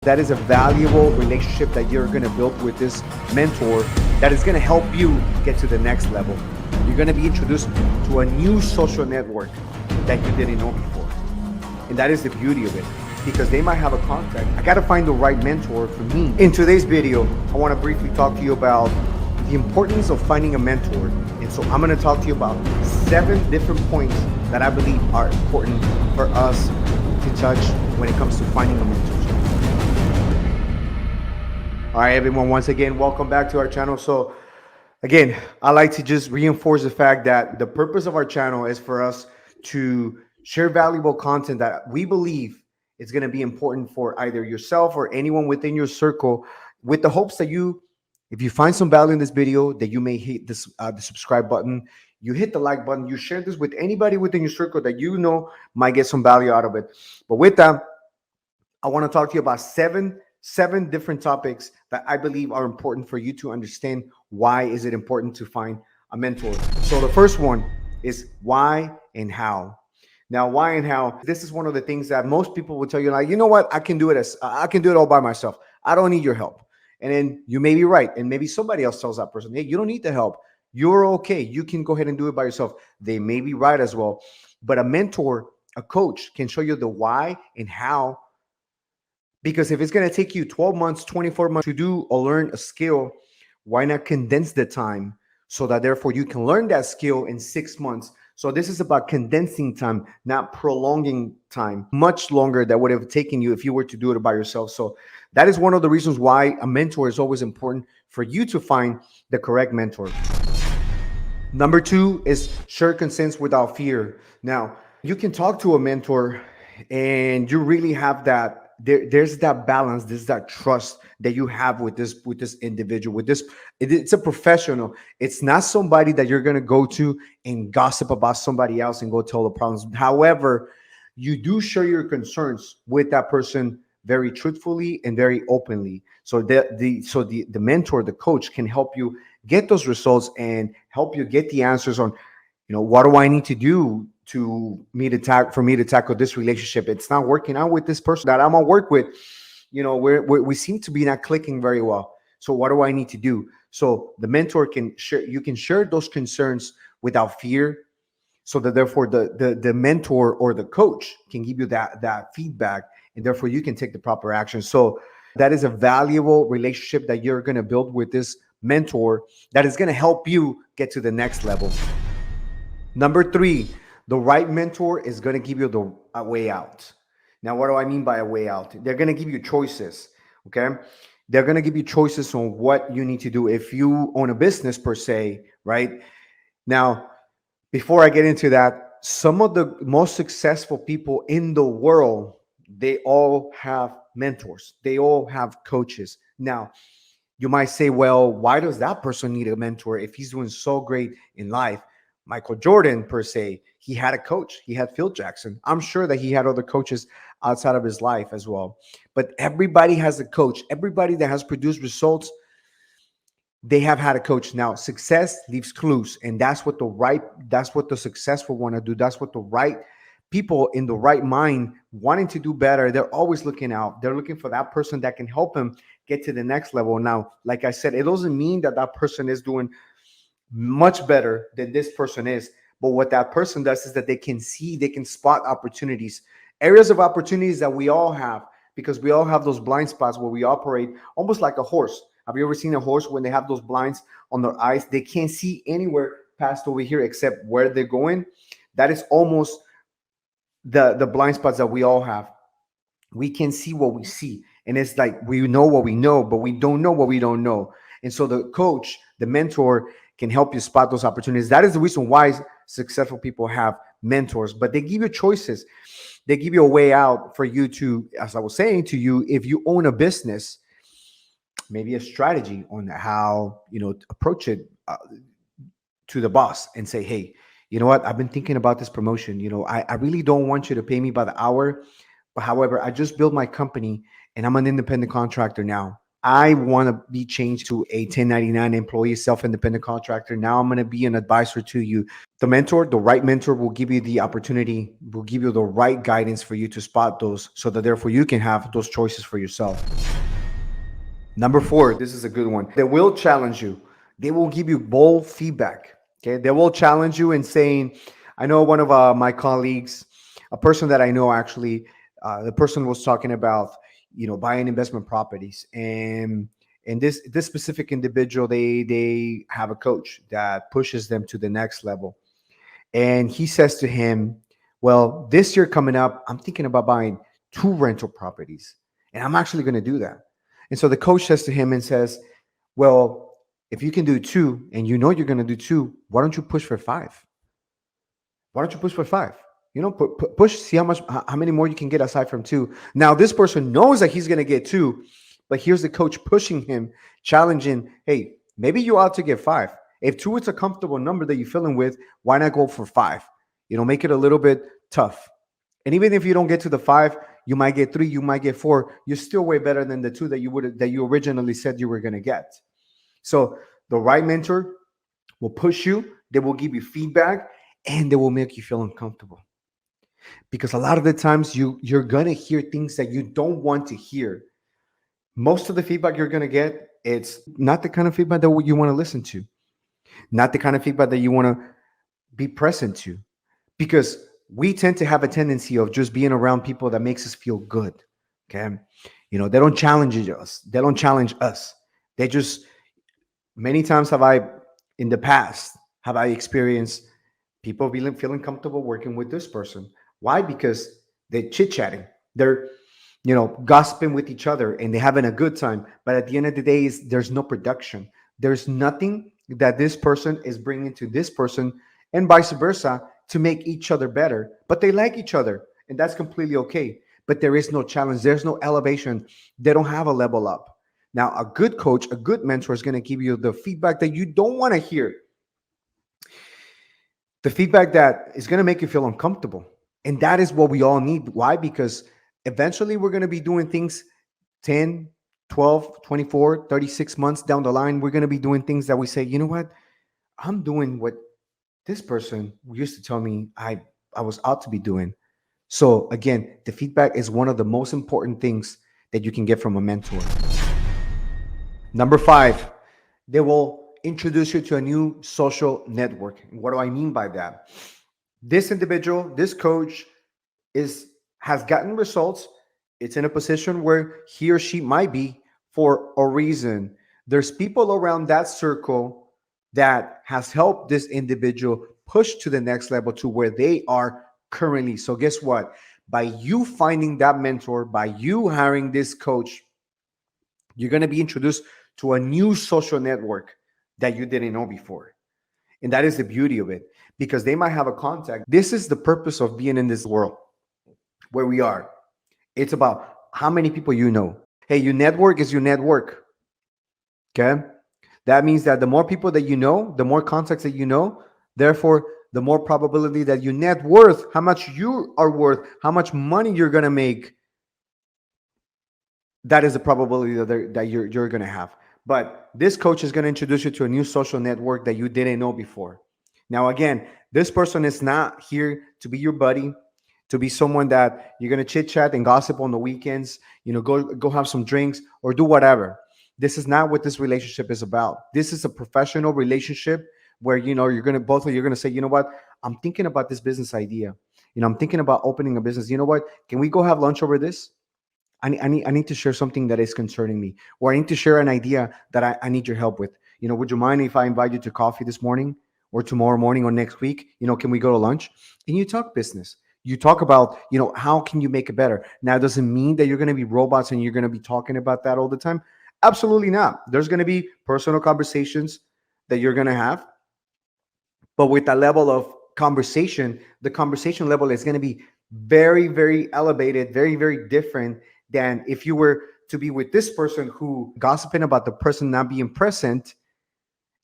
That is a valuable relationship that you're going to build with this mentor that is going to help you get to the next level. You're going to be introduced to a new social network that you didn't know before. And that is the beauty of it, because they might have a contact. I got to find the right mentor for me. In today's video, I want to briefly talk to you about the importance of finding a mentor. And so I'm going to talk to you about 7 different points that I believe are important for us to touch when it comes to finding a mentor. All right, everyone, once again, welcome back to our channel. So again, I like to just reinforce the fact that the purpose of our channel is for us to share valuable content that we believe is going to be important for either yourself or anyone within your circle, with the hopes that if you find some value in this video, that you may hit this the subscribe button, you hit the like button, you share this with anybody within your circle that you know might get some value out of it. But with that, I want to talk to you about seven different topics that I believe are important for you to understand why is it important to find a mentor. So the first one is why and how. Now, why and how, this is one of the things that most people will tell you, like, you know what, I can do it all by myself. I don't need your help. And then you may be right. And maybe somebody else tells that person, hey, you don't need the help. You're okay. You can go ahead and do it by yourself. They may be right as well. But a mentor, a coach, can show you the why and how. Because if it's going to take you 12 months, 24 months to do or learn a skill, why not condense the time so that therefore you can learn that skill in 6 months? So this is about condensing time, not prolonging time much longer that would have taken you if you were to do it by yourself. So that is one of the reasons why a mentor is always important, for you to find the correct mentor. Number 2 is share consents without fear. Now, you can talk to a mentor and you really have that there's that balance, there's that trust that you have with this individual, it's a professional. It's not somebody that you're going to go to and gossip about somebody else and go tell the problems. However, you do share your concerns with that person very truthfully and very openly. So the mentor, the coach, can help you get those results and help you get the answers on, what do I need to do for me to tackle this relationship? It's not working out with this person that I'm gonna work with. We seem to be not clicking very well. So what do I need to do? So the mentor can share. You can share those concerns without fear, so that therefore the mentor or the coach can give you that feedback, and therefore you can take the proper action. So that is a valuable relationship that you're going to build with this mentor that is going to help you get to the next level. Number 3, the right mentor is going to give you a way out. Now, what do I mean by a way out? They're going to give you choices, okay? They're going to give you choices on what you need to do if you own a business per se, right? Now, before I get into that, some of the most successful people in the world, they all have mentors. They all have coaches. Now, you might say, well, why does that person need a mentor if he's doing so great in life? Michael Jordan, per se, he had a coach. He had Phil Jackson. I'm sure that he had other coaches outside of his life as well. But everybody has a coach. Everybody that has produced results, they have had a coach. Now, success leaves clues, and that's what the successful want to do. That's what the right people in the right mind wanting to do better. They're always looking out. They're looking for that person that can help them get to the next level. Now, like I said, it doesn't mean that person is doing much better than this person is. But what that person does is that they can spot opportunities, areas of opportunities that we all have, because we all have those blind spots where we operate almost like a horse. Have you ever seen a horse when they have those blinds on their eyes? They can't see anywhere past over here except where they're going. That is almost the blind spots that we all have. We can see what we see. And it's like we know what we know, but we don't know what we don't know. And so the coach, the mentor, can help you spot those opportunities. That is the reason why successful people have mentors, but they give you choices. They give you a way out for you to, as I was saying to you, if you own a business, maybe a strategy on how, approach it to the boss and say, hey, you know what? I've been thinking about this promotion. I really don't want you to pay me by the hour, but however, I just built my company and I'm an independent contractor now. I want to be changed to a 1099 employee, self-independent contractor. Now I'm going to be an advisor to you. The mentor, the right mentor will give you the opportunity, will give you the right guidance for you to spot those so that therefore you can have those choices for yourself. Number four, this is a good one. They will challenge you. They will give you bold feedback. Okay. They will challenge you in saying, I know one of my colleagues, a person that I know actually, the person was talking about, buying investment properties. And this specific individual, they have a coach that pushes them to the next level. And he says to him, well, this year coming up, I'm thinking about buying two rental properties. And I'm actually going to do that. And so the coach says to him and says, well, if you can do two and you know you're going to do two, why don't you push for five? Why don't you push for five? Push, see how many more you can get aside from two. Now, this person knows that he's going to get two, but here's the coach pushing him, challenging, hey, maybe you ought to get five. If two is a comfortable number that you're feeling with, why not go for five? Make it a little bit tough. And even if you don't get to the five, you might get three, you might get four. You're still way better than the two that you originally said you were going to get. So the right mentor will push you, they will give you feedback, and they will make you feel uncomfortable. Because a lot of the times you're going to hear things that you don't want to hear. Most of the feedback you're going to get, it's not the kind of feedback that you want to listen to, not the kind of feedback that you want to be present to, because we tend to have a tendency of just being around people that makes us feel good. Okay. They don't challenge us. They don't challenge us. They just, many times in the past, have I experienced people feeling comfortable working with this person. Why? Because they're chit-chatting. They're, gossiping with each other and they're having a good time. But at the end of the day, there's no production. There's nothing that this person is bringing to this person and vice versa to make each other better. But they like each other and that's completely okay. But there is no challenge. There's no elevation. They don't have a level up. Now, a good coach, a good mentor is going to give you the feedback that you don't want to hear. The feedback that is going to make you feel uncomfortable. And that is what we all need. Why? Because eventually we're going to be doing things 10, 12, 24, 36 months down the line. We're going to be doing things that we say, you know what? I'm doing what this person used to tell me I was ought to be doing. So again, the feedback is one of the most important things that you can get from a mentor. Number five, they will introduce you to a new social network. What do I mean by that? This individual, this coach has gotten results. It's in a position where he or she might be for a reason. There's people around that circle that has helped this individual push to the next level to where they are currently. So guess what? By you finding that mentor, by you hiring this coach, you're going to be introduced to a new social network that you didn't know before. And that is the beauty of it, because they might have a contact. This is the purpose of being in this world where we are. It's about how many people you know. Hey, your network is your network. Okay? That means that the more people that you know, the more contacts that you know, therefore, the more probability that your net worth, how much you are worth, how much money you're going to make, that is the probability that you're going to have. But this coach is going to introduce you to a new social network that you didn't know before. Now, again, this person is not here to be your buddy, to be someone that you're going to chit chat and gossip on the weekends, go have some drinks or do whatever. This is not what this relationship is about. This is a professional relationship where, you're going to say, you know what, I'm thinking about this business idea. I'm thinking about opening a business. You know what, can we go have lunch over this? I need to share something that is concerning me, or I need to share an idea that I need your help with. Would you mind if I invite you to coffee this morning or tomorrow morning or next week? Can we go to lunch? And you talk business. You talk about, how can you make it better? Now, it doesn't mean that you're going to be robots and you're going to be talking about that all the time. Absolutely not. There's going to be personal conversations that you're going to have, but with that level of conversation, the conversation level is going to be very, very elevated, very, very different than if you were to be with this person who gossiping about the person not being present,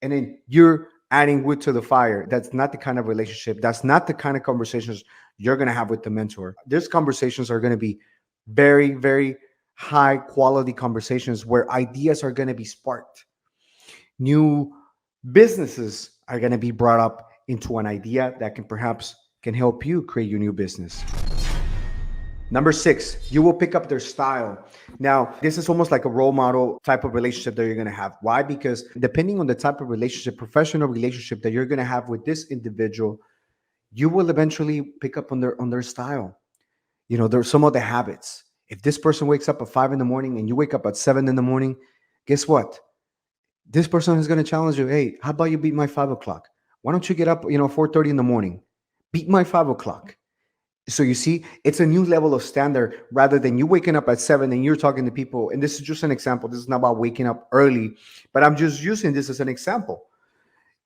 and then you're adding wood to the fire. That's not the kind of relationship. That's not the kind of conversations you're going to have with the mentor. These conversations are going to be very, very high quality conversations where ideas are going to be sparked. New businesses are going to be brought up into an idea that can help you create your new business. Number six, you will pick up their style. Now, this is almost like a role model type of relationship that you're going to have. Why? Because depending on the type of relationship, professional relationship that you're going to have with this individual, you will eventually pick up on their style. You know, there's some of the habits. If this person wakes up at 5 in the morning and you wake up at 7 in the morning, guess what? This person is going to challenge you. Hey, how about you beat my 5 o'clock? Why don't you get up, 4:30 in the morning? Beat my 5 o'clock. So you see, it's a new level of standard rather than you waking up at 7 and you're talking to people. And this is just an example. This is not about waking up early, but I'm just using this as an example.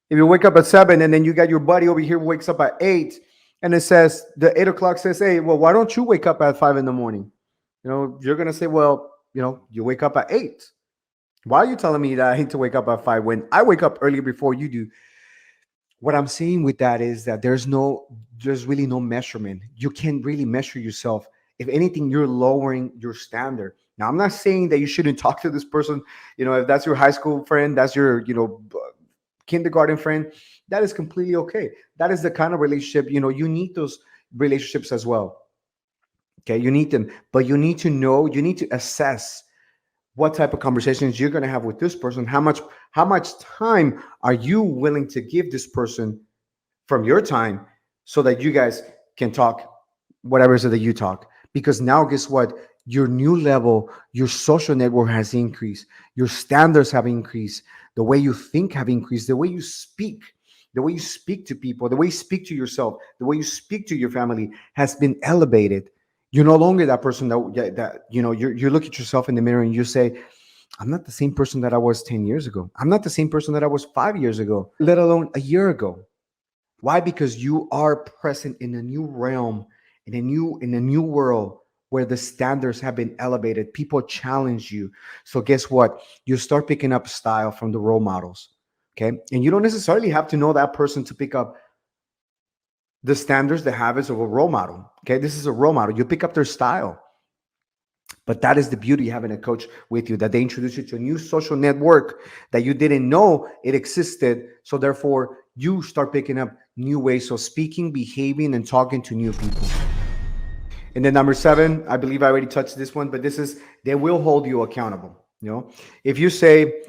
If you wake up at 7 and then you got your buddy over here who wakes up at 8 and it says, the 8 o'clock says, hey, well, why don't you wake up at 5 in the morning? You're going to say, well, you wake up at 8. Why are you telling me that I need to wake up at 5 when I wake up earlier before you do? What I'm saying with that is that there's really no measurement. You can't really measure yourself. If anything, you're lowering your standard. Now, I'm not saying that you shouldn't talk to this person. If that's your high school friend, that's your, kindergarten friend, that is completely okay. That is the kind of relationship, you need those relationships as well. Okay, you need them, but you need to know, you need to assess what type of conversations you're going to have with this person. How much time are you willing to give this person from your time so that you guys can talk whatever it is that you talk? Because now, guess what? Your new level, your social network has increased, your standards have increased, the way you think have increased, the way you speak, to people, the way you speak to yourself, the way you speak to your family has been elevated. You're no longer that person that you look at yourself in the mirror and you say, I'm not the same person that I was 10 years ago. I'm not the same person that I was 5 years ago, let alone a year ago. Why? Because you are present in a new realm, in a new world where the standards have been elevated. People challenge you. So guess what? You start picking up style from the role models. Okay. And you don't necessarily have to know that person to pick up the standards, the habits of a role model. Okay. This is a role model. You pick up their style. But that is the beauty of having a coach with you, that they introduce you to a new social network that you didn't know it existed. So therefore, you start picking up new ways of speaking, behaving, and talking to new people. And then number 7, I believe I already touched this one, but this is, they will hold you accountable. If you say,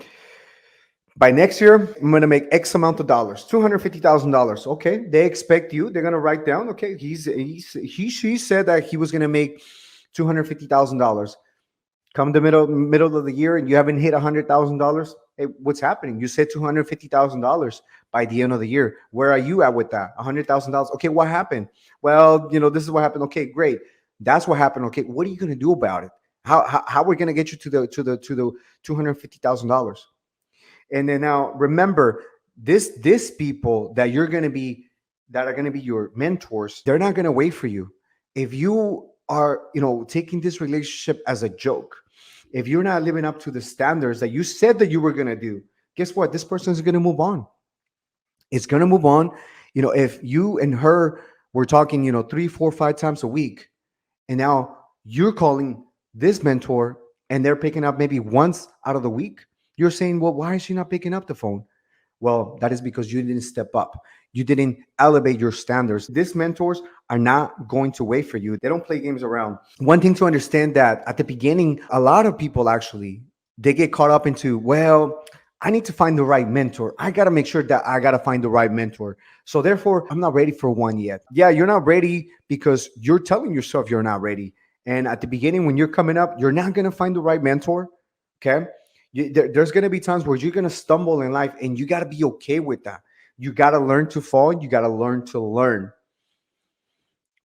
by next year, I'm going to make X amount of dollars, $250,000. Okay. They expect you. They're going to write down, okay, she said that he was going to make $250,000. Come the middle of the year and you haven't hit $100,000. Hey, what's happening? You said $250,000 by the end of the year. Where are you at with that? $100,000. Okay, what happened? Well, this is what happened. Okay, great. That's what happened. Okay, what are you going to do about it? How are we going to get you to the $250,000? And then now remember, this people that are going to be your mentors, they're not going to wait for you. If you are, taking this relationship as a joke, if you're not living up to the standards that you said that you were going to do, guess what? This person is going to move on. It's going to move on. If you and her were talking, 3, 4, 5 times a week, and now you're calling this mentor and they're picking up maybe once out of the week, you're saying, well, why is she not picking up the phone? Well, that is because you didn't step up. You didn't elevate your standards. These mentors are not going to wait for you. They don't play games around. One thing to understand, that at the beginning, a lot of people actually, they get caught up into, well, I need to find the right mentor. I got to make sure that I got to find the right mentor. So therefore, I'm not ready for one yet. Yeah, you're not ready because you're telling yourself you're not ready. And at the beginning, when you're coming up, you're not going to find the right mentor. Okay. There's going to be times where you're going to stumble in life, and you got to be okay with that. You got to learn to fall. You got to learn to learn.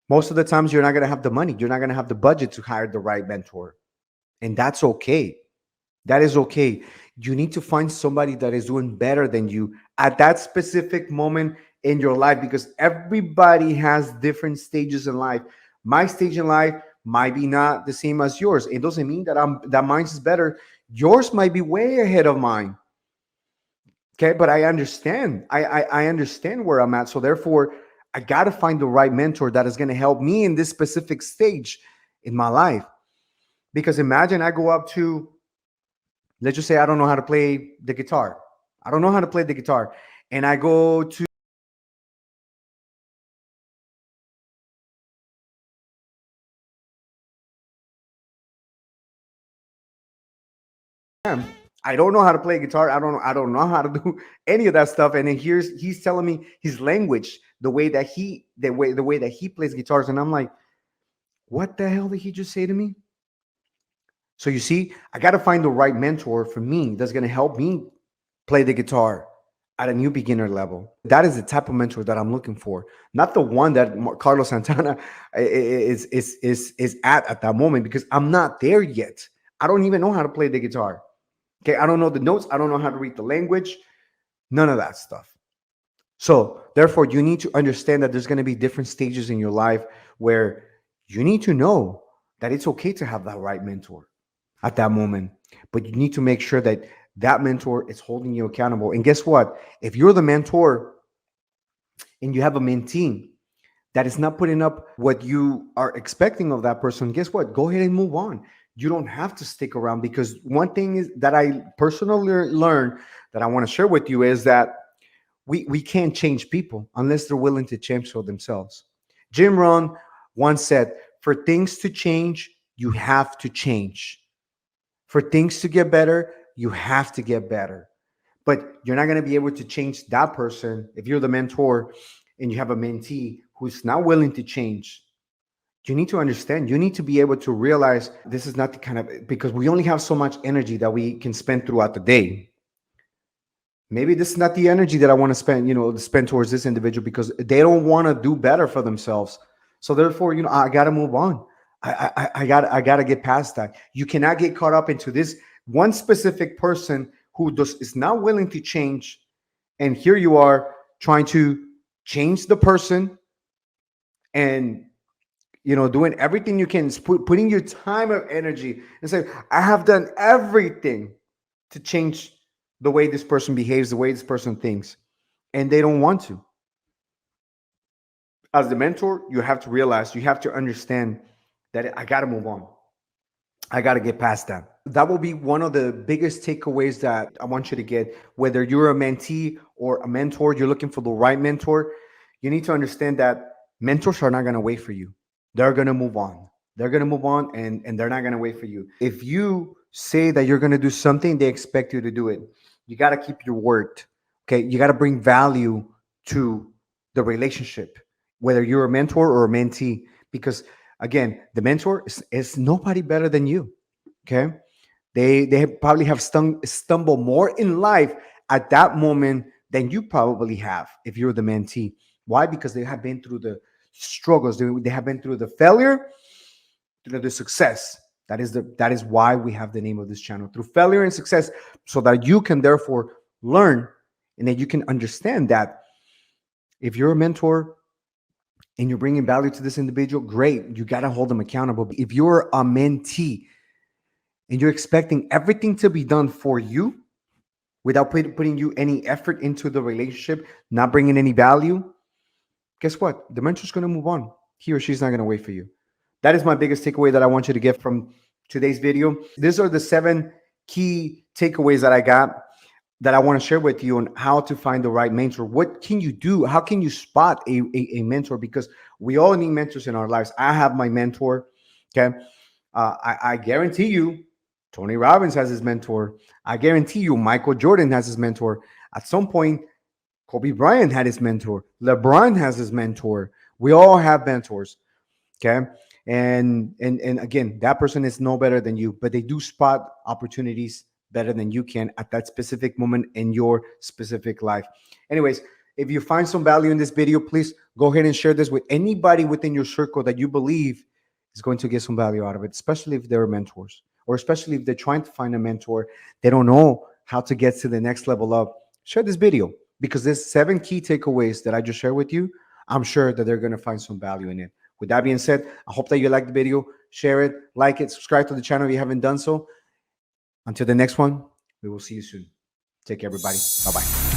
Most of the times, you're not going to have the money. You're not going to have the budget to hire the right mentor. And that's okay. That is okay. You need to find somebody that is doing better than you at that specific moment in your life, because everybody has different stages in life. My stage in life might be not the same as yours. It doesn't mean that mine is better. Yours might be way ahead of mine. Okay, but I understand. I understand where I'm at. So therefore, I got to find the right mentor that is going to help me in this specific stage in my life. Because imagine I go up to, let's just say I don't know how to play the guitar. I don't know how to play the guitar. And I go to him. I don't know how to play guitar. I don't know how to do any of that stuff. And then he's telling me his language, the way that he plays guitars. And I'm like, what the hell did he just say to me? So you see, I got to find the right mentor for me that's going to help me play the guitar at a new beginner level. That is the type of mentor that I'm looking for, not the one that Carlos Santana is at that moment, because I'm not there yet. I don't even know how to play the guitar. Okay, I don't know the notes. I don't know how to read the language. None of that stuff. So therefore, you need to understand that there's going to be different stages in your life where you need to know that it's okay to have that right mentor at that moment. But you need to make sure that that mentor is holding you accountable. And guess what? If you're the mentor and you have a mentee that is not putting up what you are expecting of that person, guess what? Go ahead and move on. You don't have to stick around, because one thing is that I personally learned that I want to share with you is that we can't change people unless they're willing to change for themselves. Jim Rohn once said, for things to change, you have to change. For things to get better, you have to get better. But you're not going to be able to change that person if you're the mentor and you have a mentee who's not willing to change. You need to understand, you need to be able to realize this is not the kind of, because we only have so much energy that we can spend throughout the day. Maybe this is not the energy that I want to spend, spend towards this individual, because they don't want to do better for themselves. So therefore, I got to move on. I got to get past that. You cannot get caught up into this one specific person who is not willing to change. And here you are trying to change the person, and doing everything you can, putting your time of energy, and say, I have done everything to change the way this person behaves, the way this person thinks, and they don't want to. As the mentor, you have to realize, you have to understand that I got to move on. I got to get past that. That will be one of the biggest takeaways that I want you to get. Whether you're a mentee or a mentor, you're looking for the right mentor, you need to understand that mentors are not going to wait for you. They're going to move on. They're going to move on, and they're not going to wait for you. If you say that you're going to do something, they expect you to do it. You got to keep your word. Okay. You got to bring value to the relationship, whether you're a mentor or a mentee, because again, the mentor is nobody better than you. Okay. They probably have stumbled more in life at that moment than you probably have if you're the mentee. Why? Because they have been through the struggles. They have been through the failure, through the success. That is why we have the name of this channel, through failure and success, so that you can therefore learn, and that you can understand that if you're a mentor and you're bringing value to this individual, great. You got to hold them accountable. If you're a mentee and you're expecting everything to be done for you without putting you any effort into the relationship, not bringing any value, guess what? The mentor's going to move on. He or she's not going to wait for you. That is my biggest takeaway that I want you to get from today's video. These are the 7 key takeaways that I got, that I want to share with you on how to find the right mentor. What can you do? How can you spot a mentor? Because we all need mentors in our lives. I have my mentor. Okay. I guarantee you, Tony Robbins has his mentor. I guarantee you, Michael Jordan has his mentor. At some point, Kobe Bryant had his mentor. LeBron has his mentor. We all have mentors. Okay. And again, that person is no better than you, but they do spot opportunities better than you can at that specific moment in your specific life. Anyways, if you find some value in this video, please go ahead and share this with anybody within your circle that you believe is going to get some value out of it, especially if they're mentors, or especially if they're trying to find a mentor. They don't know how to get to the next level up. Share this video, because there's 7 key takeaways that I just shared with you. I'm sure that they're going to find some value in it. With that being said, I hope that you like the video. Share it, like it, subscribe to the channel if you haven't done so. Until the next one, we will see you soon. Take care, everybody. Bye-bye.